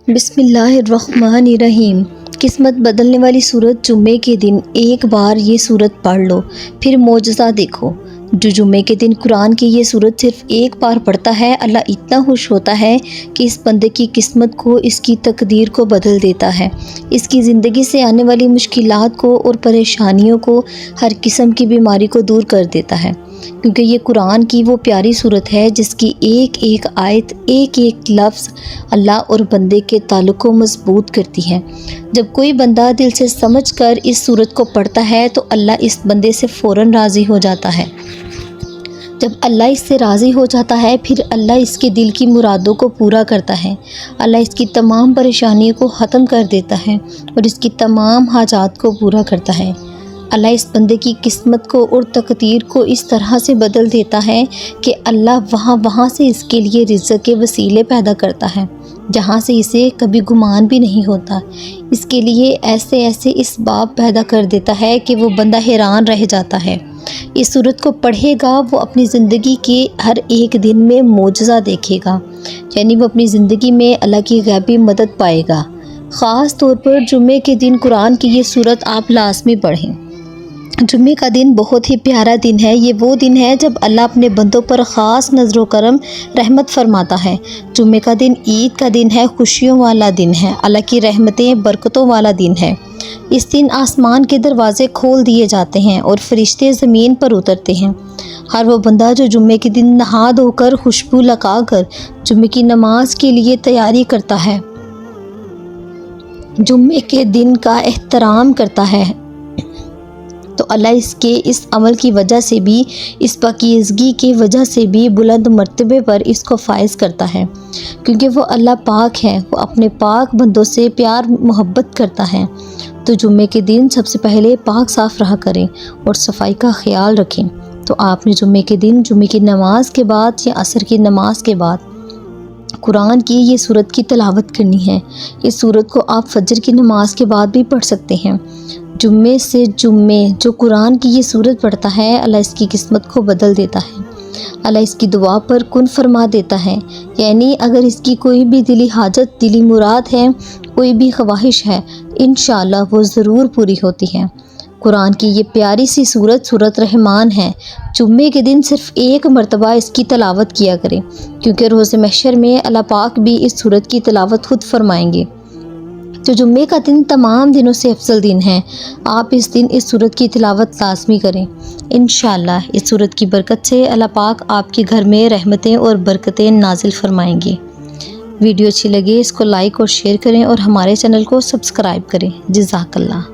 بسم اللہ الرحمن الرحیم۔ قسمت بدلنے والی صورت جمعے کے دن ایک بار یہ صورت پڑھ لو، پھر معجزہ دیکھو۔ جو جمعے کے دن قرآن کی یہ صورت صرف ایک بار پڑھتا ہے، اللہ اتنا خوش ہوتا ہے کہ اس بندے کی قسمت کو، اس کی تقدیر کو بدل دیتا ہے، اس کی زندگی سے آنے والی مشکلات کو اور پریشانیوں کو، ہر قسم کی بیماری کو دور کر دیتا ہے، کیونکہ یہ قرآن کی وہ پیاری صورت ہے جس کی ایک ایک آیت، ایک ایک لفظ اللہ اور بندے کے تعلق کو مضبوط کرتی ہے۔ جب کوئی بندہ دل سے سمجھ کر اس صورت کو پڑھتا ہے تو اللہ اس بندے سے فوراً راضی ہو جاتا ہے۔ جب اللہ اس سے راضی ہو جاتا ہے، پھر اللہ اس کے دل کی مرادوں کو پورا کرتا ہے، اللہ اس کی تمام پریشانیوں کو ختم کر دیتا ہے اور اس کی تمام حاجات کو پورا کرتا ہے۔ اللہ اس بندے کی قسمت کو اور تقدیر کو اس طرح سے بدل دیتا ہے کہ اللہ وہاں سے اس کے لیے رزق کے وسیلے پیدا کرتا ہے جہاں سے اسے کبھی گمان بھی نہیں ہوتا۔ اس کے لیے ایسے اسباب پیدا کر دیتا ہے کہ وہ بندہ حیران رہ جاتا ہے۔ اس صورت کو پڑھے گا وہ اپنی زندگی کے ہر ایک دن میں معجزہ دیکھے گا، یعنی وہ اپنی زندگی میں اللہ کی غیبی مدد پائے گا۔ خاص طور پر جمعے کے دن قرآن کی یہ صورت آپ لازمی پڑھیں۔ جمعے کا دن بہت ہی پیارا دن ہے۔ یہ وہ دن ہے جب اللہ اپنے بندوں پر خاص نظر و کرم رحمت فرماتا ہے۔ جمعے کا دن عید کا دن ہے، خوشیوں والا دن ہے، اللہ کی رحمتیں برکتوں والا دن ہے۔ اس دن آسمان کے دروازے کھول دیے جاتے ہیں اور فرشتے زمین پر اترتے ہیں۔ ہر وہ بندہ جو جمعے کے دن نہا دھو کر، خوشبو لگا کر جمعے کی نماز کے لیے تیاری کرتا ہے، جمعے کے دن کا احترام کرتا ہے، تو اللہ اس کے اس عمل کی وجہ سے بھی، اس پاکیزگی کی وجہ سے بھی بلند مرتبے پر اس کو فائز کرتا ہے، کیونکہ وہ اللہ پاک ہے، وہ اپنے پاک بندوں سے پیار محبت کرتا ہے۔ تو جمعے کے دن سب سے پہلے پاک صاف رہا کریں اور صفائی کا خیال رکھیں۔ تو آپ نے جمعے کے دن جمعے کی نماز کے بعد یا عصر کی نماز کے بعد قرآن کی یہ صورت کی تلاوت کرنی ہے۔ اس صورت کو آپ فجر کی نماز کے بعد بھی پڑھ سکتے ہیں۔ جمعے سے جمعے جو قرآن کی یہ صورت پڑھتا ہے، اللہ اس کی قسمت کو بدل دیتا ہے، اللہ اس کی دعا پر کن فرما دیتا ہے، یعنی اگر اس کی کوئی بھی دلی حاجت، دلی مراد ہے، کوئی بھی خواہش ہے، انشاءاللہ وہ ضرور پوری ہوتی ہے۔ قرآن کی یہ پیاری سی سورت رحمان ہے۔ جمعے کے دن صرف ایک مرتبہ اس کی تلاوت کیا کریں، کیونکہ روز محشر میں اللہ پاک بھی اس سورت کی تلاوت خود فرمائیں گے۔ تو جمعے کا دن تمام دنوں سے افضل دن ہے۔ آپ اس دن اس سورت کی تلاوت لازمی کریں۔ انشاءاللہ اس سورت کی برکت سے اللہ پاک آپ کے گھر میں رحمتیں اور برکتیں نازل فرمائیں گے۔ ویڈیو اچھی لگے اس کو لائک اور شیئر کریں اور ہمارے چینل کو سبسکرائب کریں۔ جزاک اللہ۔